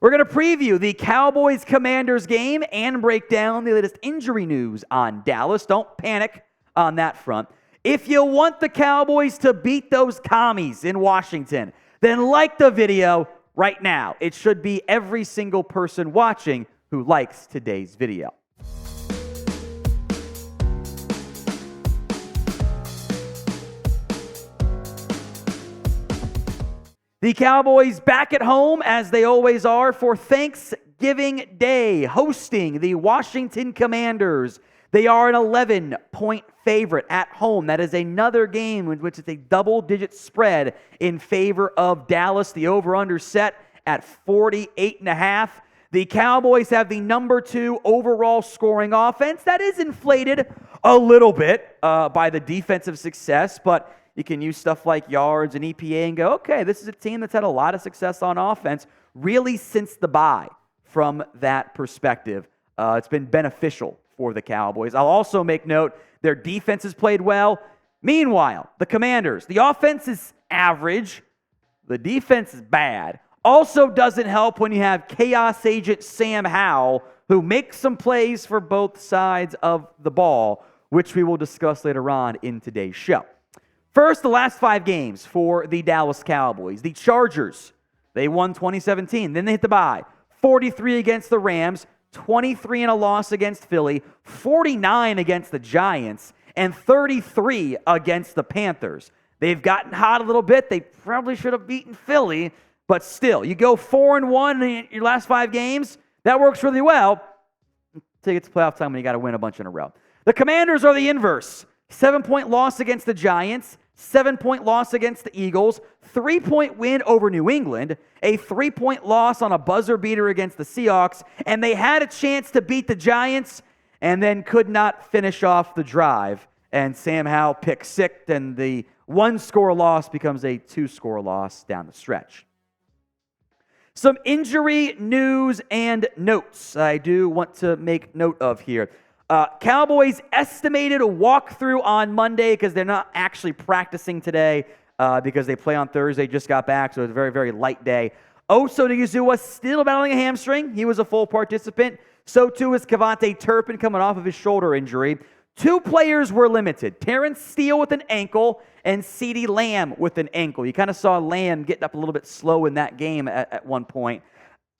We're going to preview the Cowboys-Commanders game and break down the latest injury news on Dallas. Don't panic on that front. If you want the Cowboys to beat those commies in Washington, then like the video right now. It should be every single person watching who likes today's video. The Cowboys back at home, as they always are, for Thanksgiving Day, hosting the Washington Commanders. They are an 11-point favorite at home. That is another game in which it's a double-digit spread in favor of Dallas. The over-under set at 48.5. The Cowboys have the number 2 overall scoring offense. That is inflated a little bit by the defensive success, but you can use stuff like yards and EPA and go, okay, this is a team that's had a lot of success on offense, really since the bye from that perspective. It's been beneficial for the Cowboys. I'll also make note, their defense has played well. Meanwhile, the Commanders, the offense is average. The defense is bad. Also doesn't help when you have chaos agent Sam Howell, who makes some plays for both sides of the ball, which we will discuss later on in today's show. First, the last 5 games for the Dallas Cowboys. The Chargers, they won 2017. Then they hit the bye. 43 against the Rams, 23 in a loss against Philly, 49 against the Giants, and 33 against the Panthers. They've gotten hot a little bit. They probably should have beaten Philly, but still, you go 4-1 in your last 5 games. That works really well. Until you get to playoff time when you got to win a bunch in a row. The Commanders are the inverse. 7-point loss against the Giants, 7-point loss against the Eagles, 3-point win over New England, a 3-point loss on a buzzer beater against the Seahawks, and they had a chance to beat the Giants and then could not finish off the drive. And Sam Howell picked 6, and the 1-score loss becomes a 2-score loss down the stretch. Some injury news and notes I do want to make note of here. Cowboys estimated a walkthrough on Monday because they're not actually practicing today because they play on Thursday, just got back, so it's a very, very light day. Odighizuwa still battling a hamstring. He was a full participant. So too is KaVontae Turpin coming off of his shoulder injury. 2 players were limited. Terence Steele with an ankle and CeeDee Lamb with an ankle. You kind of saw Lamb getting up a little bit slow in that game at one point.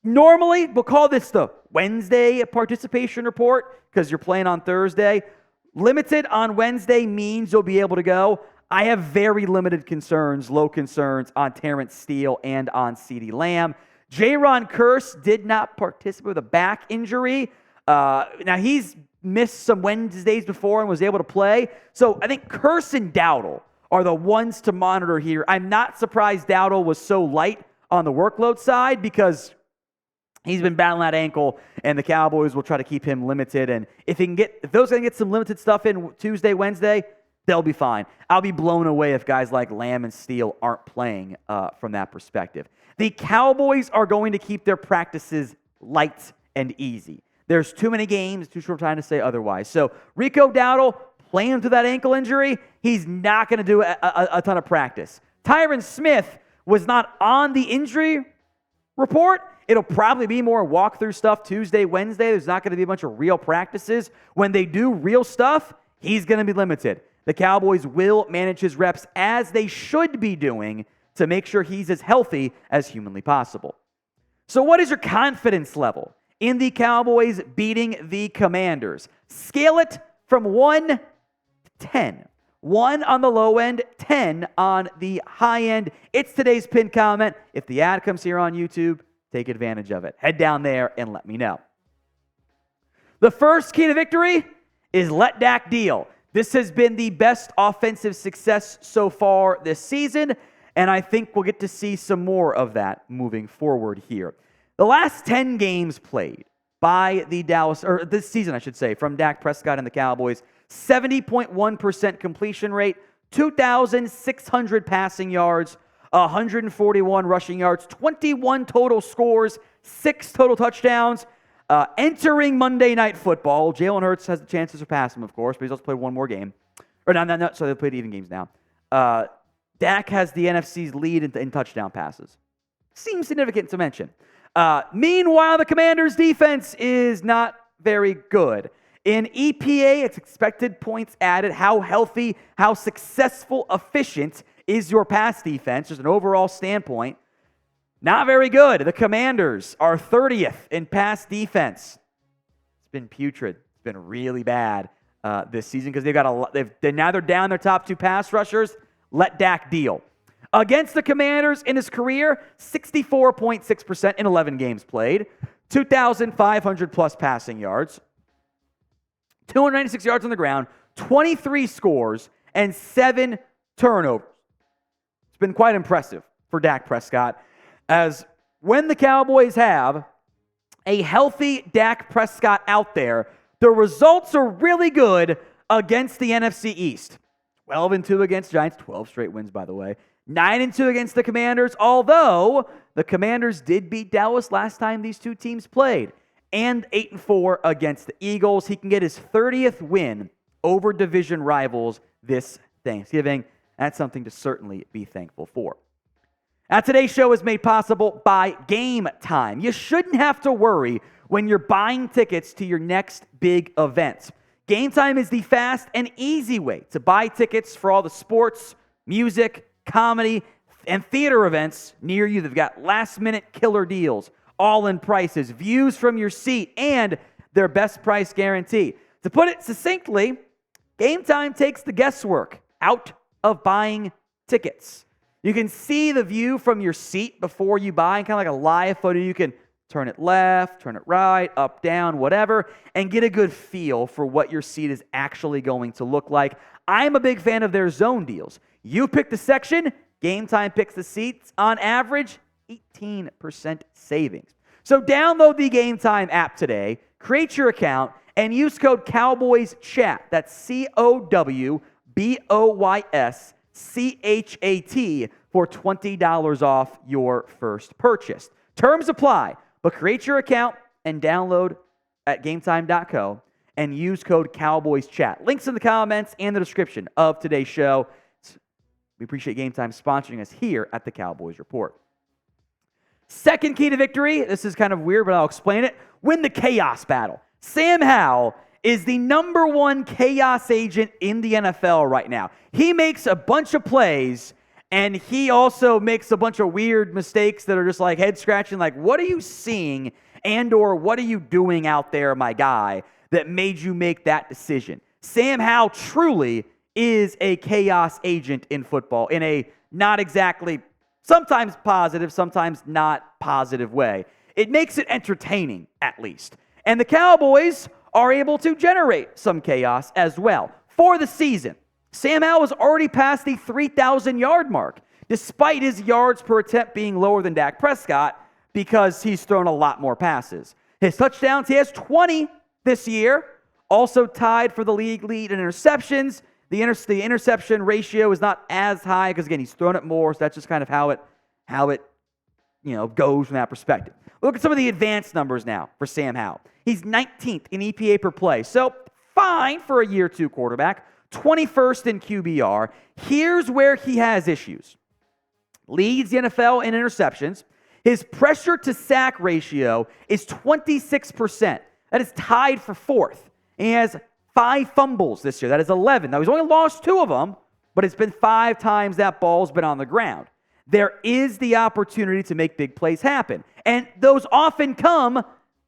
Normally, we'll call this the Wednesday participation report because you're playing on Thursday. Limited on Wednesday means you'll be able to go. I have very limited concerns, low concerns on Terence Steele and on CeeDee Lamb. Jayron Kearse did not participate with a back injury. Now, he's missed some Wednesdays before and was able to play. So I think Kearse and Dowdle are the ones to monitor here. I'm not surprised Dowdle was so light on the workload side because he's been battling that ankle, and the Cowboys will try to keep him limited. And if those can get some limited stuff in Tuesday, Wednesday, they'll be fine. I'll be blown away if guys like Lamb and Steele aren't playing from that perspective. The Cowboys are going to keep their practices light and easy. There's too many games, too short time to say otherwise. So Rico Dowdle playing through that ankle injury, he's not going to do a ton of practice. Tyron Smith was not on the injury report. It'll probably be more walkthrough stuff Tuesday, Wednesday. There's not going to be a bunch of real practices. When they do real stuff, he's going to be limited. The Cowboys will manage his reps as they should be doing to make sure he's as healthy as humanly possible. So what is your confidence level in the Cowboys beating the Commanders? Scale it from 1 to 10. 1 on the low end, 10 on the high end. It's today's pinned comment. If the ad comes here on YouTube, take advantage of it. Head down there and let me know. The first key to victory is let Dak deal. This has been the best offensive success so far this season, and I think we'll get to see some more of that moving forward here. The last 10 games played by the Dallas, or this season I should say, from Dak Prescott and the Cowboys, 70.1% completion rate, 2,600 passing yards, 141 rushing yards, 21 total scores, 6 total touchdowns. Entering Monday Night Football, Jalen Hurts has the chance to surpass him, of course, but he's also played one more game. So they played even games now. Dak has the NFC's lead in touchdown passes. Seems significant to mention. Meanwhile, the Commanders' defense is not very good. In EPA, it's expected points added. How healthy, how successful, efficient is your pass defense? Just an overall standpoint. Not very good. The Commanders are 30th in pass defense. It's been putrid. It's been really bad this season because now they're down their top 2 pass rushers. Let Dak Deal. Against the Commanders in his career, 64.6% in 11 games played, 2,500 plus passing yards, 296 yards on the ground, 23 scores, and 7 turnovers. It's been quite impressive for Dak Prescott, as when the Cowboys have a healthy Dak Prescott out there, the results are really good against the NFC East. 12-2 against Giants, 12 straight wins, by the way. 9-2 against the Commanders, although the Commanders did beat Dallas last time these two teams played. And 8-4 against the Eagles. He can get his 30th win over division rivals this Thanksgiving. That's something to certainly be thankful for. Now, today's show is made possible by Game Time. You shouldn't have to worry when you're buying tickets to your next big events. Game Time is the fast and easy way to buy tickets for all the sports, music, comedy, and theater events near you. They've got last-minute killer deals, all-in prices, views from your seat, and their best price guarantee. To put it succinctly, Game Time takes the guesswork out of buying tickets. You can see the view from your seat before you buy, and kind of like a live photo. You can turn it left, turn it right, up, down, whatever, and get a good feel for what your seat is actually going to look like. I'm a big fan of their zone deals. You pick the section, Game Time picks the seats. On average, 18% savings. So download the Game Time app today, create your account, and use code CowboysChat. That's COWBOYSCHAT for $20 off your first purchase. Terms apply, but create your account and download at GameTime.co and use code CowboysChat. Links in the comments and the description of today's show. We appreciate Game Time sponsoring us here at the Cowboys Report. Second key to victory, this is kind of weird, but I'll explain it. Win the chaos battle. Sam Howell is the number 1 chaos agent in the NFL right now. He makes a bunch of plays, and he also makes a bunch of weird mistakes that are just like head-scratching, like, what are you seeing and or what are you doing out there, my guy, that made you make that decision? Sam Howell truly is a chaos agent in football in a not exactly, sometimes positive, sometimes not positive way. It makes it entertaining, at least. And the Cowboys are able to generate some chaos as well. For the season, Sam Howell has already passed the 3,000-yard mark, despite his yards per attempt being lower than Dak Prescott because he's thrown a lot more passes. His touchdowns, he has 20 this year, also tied for the league lead in interceptions. The interception ratio is not as high because, again, he's thrown it more, so that's just kind of how it goes from that perspective. Look at some of the advanced numbers now for Sam Howell. He's 19th in EPA per play, so fine for a year 2 quarterback. 21st in QBR. Here's where he has issues. Leads the NFL in interceptions. His pressure to sack ratio is 26%. That is tied for 4th. And he has 5 fumbles this year. That is 11. Now, he's only lost 2 of them, but it's been 5 times that ball's been on the ground. There is the opportunity to make big plays happen. And those often come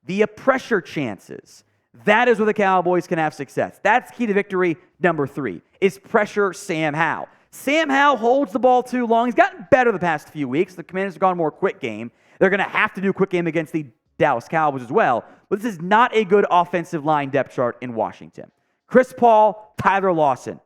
via pressure chances. That is where the Cowboys can have success. That's key to victory number 3, is pressure Sam Howell. Sam Howell holds the ball too long. He's gotten better the past few weeks. The Commanders have gone more quick game. They're going to have to do a quick game against the Dallas Cowboys as well. But this is not a good offensive line depth chart in Washington. Chris Paul, Tyler Larson.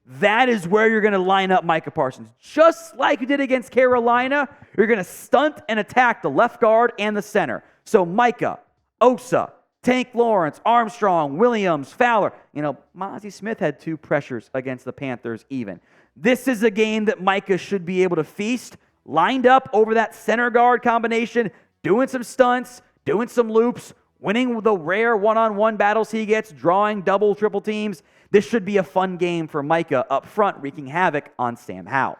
That is where you're going to line up Micah Parsons. Just like you did against Carolina, you're going to stunt and attack the left guard and the center. So Micah, Osa, Tank Lawrence, Armstrong, Williams, Fowler. Mozzie Smith had 2 pressures against the Panthers even. This is a game that Micah should be able to feast, lined up over that center guard combination, doing some stunts, doing some loops, winning the rare one-on-one battles he gets, drawing double, triple teams. This should be a fun game for Micah up front, wreaking havoc on Sam Howell.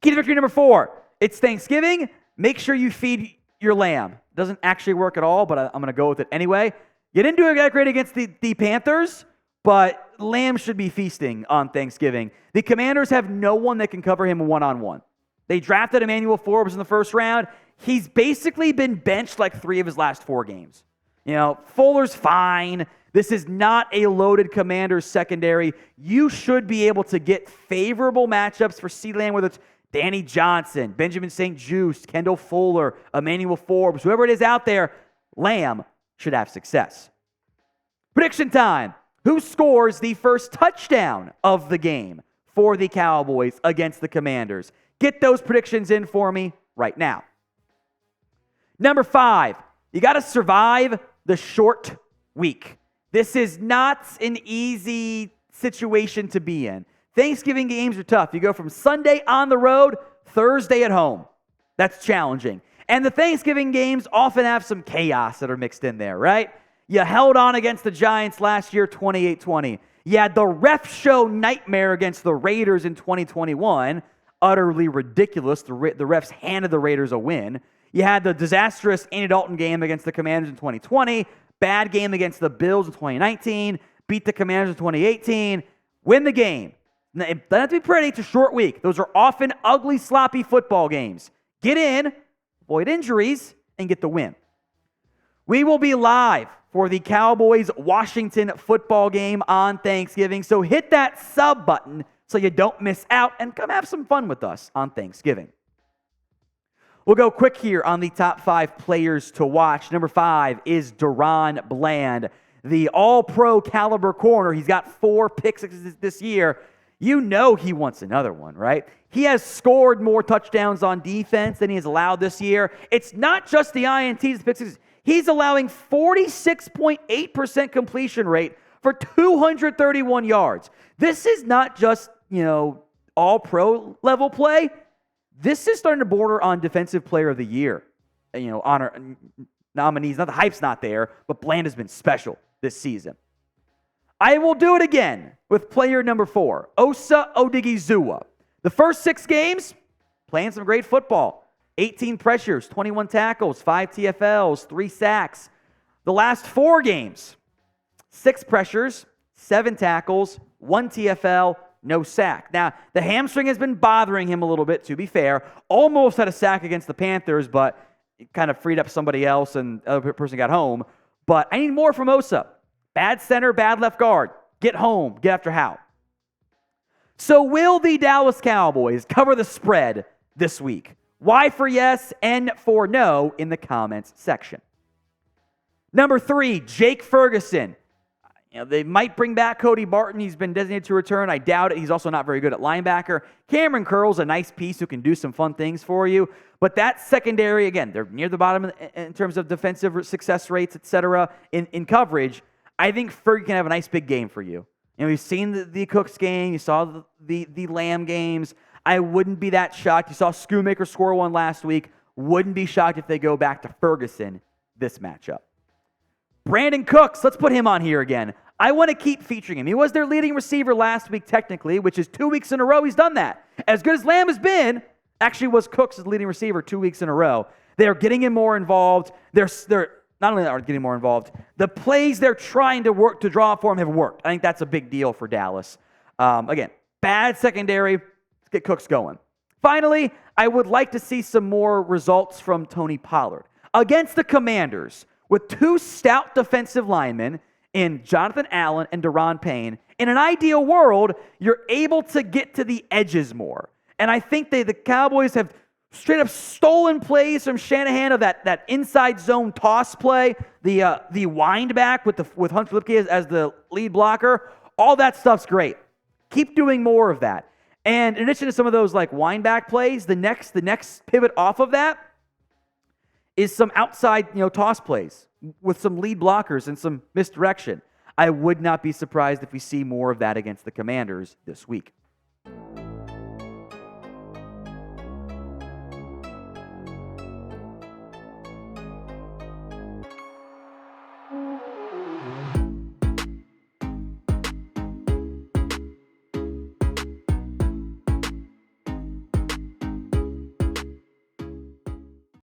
Key to victory number 4. It's Thanksgiving. make sure you feed your lamb. Doesn't actually work at all, but I'm going to go with it anyway. You didn't do that great against the Panthers, but Lamb should be feasting on Thanksgiving. The Commanders have no one that can cover him one-on-one. They drafted Emmanuel Forbes in the first round. He's basically been benched like 3 of his last 4 games. Fuller's fine. This is not a loaded Commanders secondary. You should be able to get favorable matchups for CeeDee Lamb, whether it's Danny Johnson, Benjamin St-Juste, Kendall Fuller, Emmanuel Forbes, whoever it is out there. Lamb should have success. Prediction time. Who scores the first touchdown of the game for the Cowboys against the Commanders? Get those predictions in for me right now. Number 5, you got to survive the short week. This is not an easy situation to be in. Thanksgiving games are tough. You go from Sunday on the road, Thursday at home. That's challenging. And the Thanksgiving games often have some chaos that are mixed in there, right? You held on against the Giants last year, 28-20. You had the ref show nightmare against the Raiders in 2021. Utterly ridiculous. The refs handed the Raiders a win. You had the disastrous Andy Dalton game against the Commanders in 2020. Bad game against the Bills in 2019. Beat the Commanders in 2018. Win the game. It doesn't have to be pretty. It's a short week. Those are often ugly, sloppy football games. Get in, avoid injuries, and get the win. We will be live for the Cowboys-Washington football game on Thanksgiving. So hit that sub button so you don't miss out and come have some fun with us on Thanksgiving. We'll go quick here on the top 5 players to watch. Number 5 is DaRon Bland, the all-pro caliber corner. He's got 4 picks this year. You know he wants another one, right? He has scored more touchdowns on defense than he has allowed this year. It's not just the INTs, the picks. He's allowing 46.8% completion rate for 231 yards. This is not just, all-pro level play. This is starting to border on Defensive Player of the Year, honor nominees. Not the hype's not there, but Bland has been special this season. I will do it again with player number 4, Osa Odighizuwa. The first 6 games, playing some great football. 18 pressures, 21 tackles, 5 TFLs, 3 sacks. The last 4 games, 6 pressures, 7 tackles, 1 TFL, no sack. Now, the hamstring has been bothering him a little bit, to be fair. Almost had a sack against the Panthers, but it kind of freed up somebody else and the other person got home. But I need more from Osa. Bad center, bad left guard. Get home. Get after Howell. So will the Dallas Cowboys cover the spread this week? Y for yes, N for no in the comments section. Number 3, Jake Ferguson. They might bring back Cody Barton. He's been designated to return. I doubt it. He's also not very good at linebacker. Cameron Curl's a nice piece who can do some fun things for you. But that secondary, again, they're near the bottom in terms of defensive success rates, etc. in coverage. I think Fergie can have a nice big game for you. We've seen the Cooks game. You saw the Lamb games. I wouldn't be that shocked. You saw Schoonmaker score one last week. Wouldn't be shocked if they go back to Ferguson this matchup. Brandon Cooks, let's put him on here again. I want to keep featuring him. He was their leading receiver last week technically, which is 2 weeks in a row he's done that. As good as Lamb has been, actually was Cooks' leading receiver 2 weeks in a row. They're getting him more involved. They're not only are getting more involved, the plays they're trying to work to draw for him have worked. I think that's a big deal for Dallas. Again, bad secondary. Let's get Cooks going. Finally, I would like to see some more results from Tony Pollard. Against the Commanders, with 2 stout defensive linemen in Jonathan Allen and Daron Payne, in an ideal world, you're able to get to the edges more. And I think the Cowboys have straight up stolen plays from Shanahan of that inside zone toss play, the wind back with Hunter Lipke as the lead blocker. All that stuff's great. Keep doing more of that. And in addition to some of those like wind back plays, the next pivot off of that is some outside toss plays with some lead blockers and some misdirection. I would not be surprised if we see more of that against the Commanders this week.